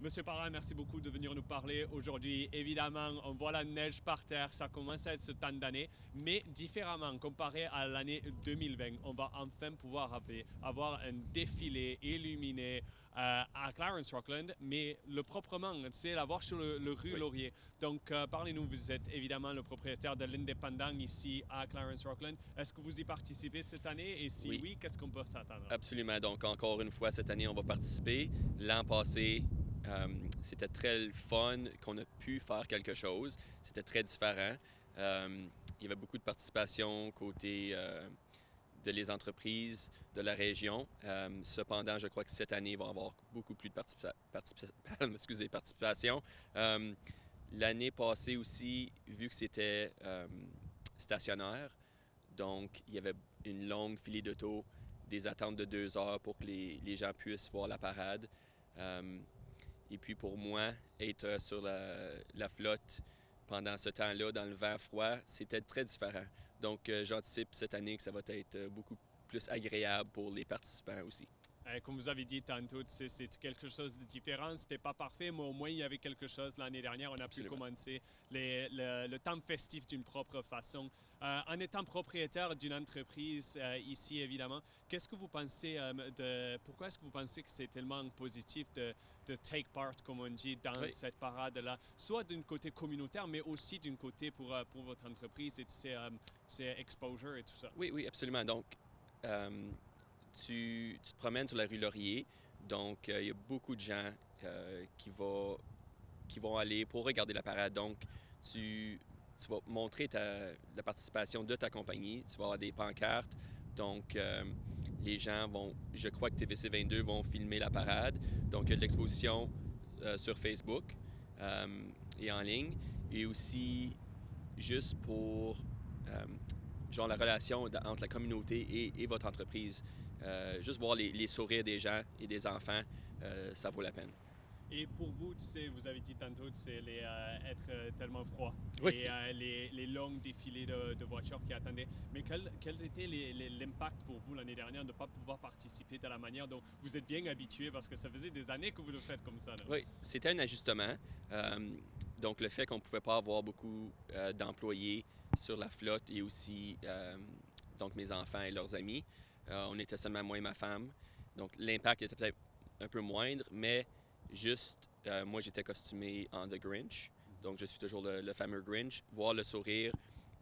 Monsieur Parra, merci beaucoup de venir nous parler aujourd'hui. Évidemment, on voit la neige par terre, ça commence à être ce temps d'année, mais différemment, comparé à l'année 2020, on va enfin pouvoir avoir un défilé illuminé à Clarence Rockland, mais le proprement, c'est l'avoir sur le rue Oui. Laurier. Donc, parlez-nous, vous êtes évidemment le propriétaire de l'Indépendant ici à Clarence Rockland. Est-ce que vous y participez cette année? Et si Oui, oui, qu'est-ce qu'on peut s'attendre? absolument. Donc, encore une fois, cette année, on va participer. L'an passé, c'était très le fun qu'on a pu faire quelque chose. C'était très différent. Il y avait beaucoup de participation côté de les entreprises de la région. Cependant, je crois que cette année, il va y avoir beaucoup plus de participation. Euh, L'année passée aussi, vu que c'était stationnaire, donc il y avait une longue file d'auto, des attentes de 2 heures pour que les gens puissent voir la parade. Euh, et puis pour moi, être sur la flotte pendant ce temps-là, dans le vent froid, c'était très différent. Donc j'anticipe cette année que ça va être beaucoup plus agréable pour les participants aussi. Comme vous avez dit tantôt, c'est quelque chose de différent. C'était pas parfait, mais au moins il y avait quelque chose l'année dernière. On a pu Absolument. commencer le temps festif d'une propre façon. En étant propriétaire d'une entreprise ici, évidemment, qu'est-ce que vous pensez pourquoi est-ce que vous pensez que c'est tellement positif de take part, comme on dit, dans Oui, cette parade-là, soit d'un côté communautaire, mais aussi d'un côté pour votre entreprise et c'est exposure et tout ça? oui, oui, absolument. Donc, euh, tu te promènes sur la rue Laurier, donc il y a beaucoup de gens qui vont aller pour regarder la parade. Donc, tu, tu vas montrer la participation de ta compagnie, tu vas avoir des pancartes. Donc, les gens vont, je crois que TVC 22 vont filmer la parade. Donc, il y a de l'exposition sur Facebook et en ligne. Et aussi, juste pour genre la relation entre la communauté et votre entreprise. Juste voir les sourires des gens et des enfants, ça vaut la peine. Et pour vous, tu sais, vous avez dit tantôt, c'est être tellement froid Oui, et les longues défilés de voitures qui attendaient. Mais quels étaient l'impact pour vous l'année dernière de ne pas pouvoir participer de la manière dont vous êtes bien habitué parce que ça faisait des années que vous le faites comme ça, là? oui, c'était un ajustement. Euh, donc, le fait qu'on ne pouvait pas avoir beaucoup d'employés sur la flotte et aussi donc mes enfants et leurs amis, on était seulement moi et ma femme. Donc, l'impact était peut-être un peu moindre, mais juste, moi, j'étais costumé en The Grinch. Donc, je suis toujours le fameux Grinch. Voir le sourire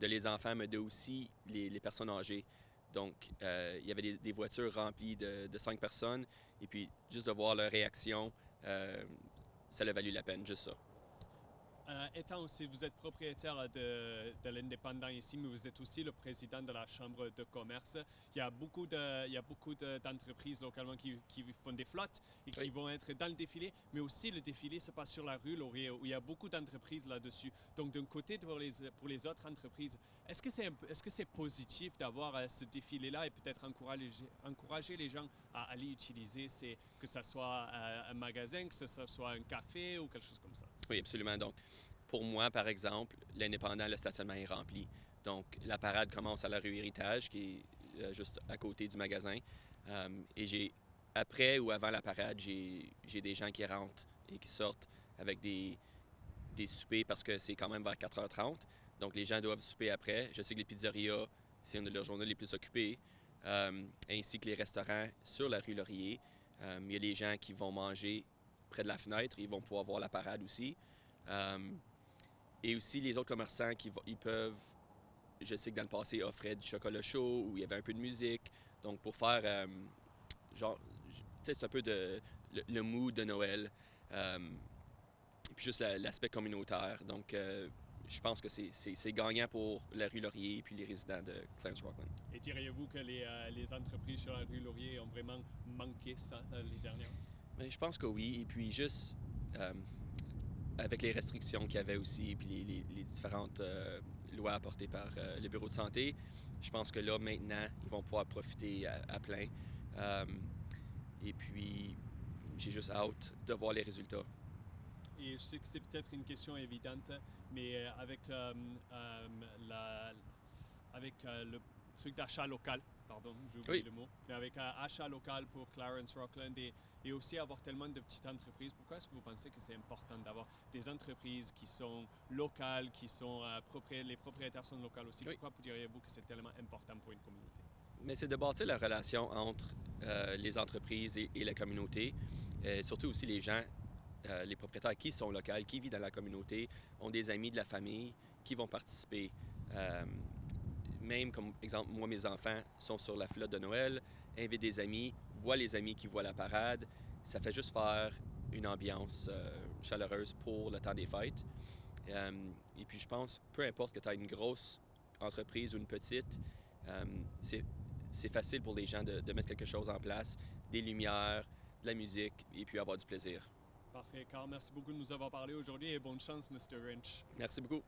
de les enfants, mais de aussi les personnes âgées. Donc, il y avait des voitures remplies de 5 personnes. Et puis, juste de voir leur réaction, euh, ça a valu la peine, juste ça. Étant aussi, vous êtes propriétaire de l'Indépendant ici, mais vous êtes aussi le président de la Chambre de commerce. Il y a beaucoup d'entreprises localement qui font des flottes et qui Oui. vont être dans le défilé, mais aussi le défilé se passe sur la rue Laurier, où il y a beaucoup d'entreprises là-dessus. Donc, d'un côté, pour les autres entreprises, est-ce que c'est positif d'avoir ce défilé-là et peut-être encourager les gens à aller utiliser, que ce soit un magasin, que ce soit un café ou quelque chose comme ça? Oui, absolument. Donc, pour moi, par exemple, l'Indépendant, le stationnement est rempli. Donc, la parade commence à la rue Héritage, qui est juste à côté du magasin. Et après ou avant la parade, j'ai des gens qui rentrent et qui sortent avec des soupers parce que c'est quand même vers 4h30. Donc, les gens doivent souper après. Je sais que les pizzerias, c'est une de leurs journées les plus occupées, ainsi que les restaurants sur la rue Laurier. Il y a des gens qui vont manger près de la fenêtre, ils vont pouvoir voir la parade aussi. Euh, et aussi les autres commerçants ils peuvent, je sais que dans le passé, offraient du chocolat chaud ou il y avait un peu de musique. Donc pour faire, genre, tu sais, c'est un peu le mood de Noël. Euh, et puis juste l'aspect communautaire. Donc je pense que c'est gagnant pour la rue Laurier et puis les résidents de Clarence Rockland. Et diriez-vous que les entreprises sur la rue Laurier ont vraiment manqué ça les dernières? Mais je pense que oui. Et puis juste euh, avec les restrictions qu'il y avait aussi, puis les différentes lois apportées par le bureau de santé, je pense que là, maintenant, ils vont pouvoir profiter à plein. Euh, et puis, j'ai juste hâte de voir les résultats. Et je sais que c'est peut-être une question évidente, mais avec, la, avec le truc d'achat local, pardon, j'ai oublié Oui. le mot, mais avec achat local pour Clarence Rockland et aussi avoir tellement de petites entreprises, pourquoi est-ce que vous pensez que c'est important d'avoir des entreprises qui sont locales, qui sont les propriétaires sont locaux aussi? Oui. Pourquoi diriez-vous que c'est tellement important pour une communauté? Mais c'est de bâtir la relation entre les entreprises et la communauté, surtout aussi les gens, les propriétaires qui sont locaux, qui vivent dans la communauté, ont des amis de la famille qui vont participer. Même comme exemple, moi, mes enfants sont sur la flotte de Noël, invitent des amis, voient les amis qui voient la parade. Ça fait juste faire une ambiance chaleureuse pour le temps des fêtes. Et puis je pense, peu importe que tu as une grosse entreprise ou une petite, c'est facile pour les gens de mettre quelque chose en place, des lumières, de la musique et puis avoir du plaisir. Parfait. Carl, merci beaucoup de nous avoir parlé aujourd'hui et bonne chance, Mr. Grinch. Merci beaucoup.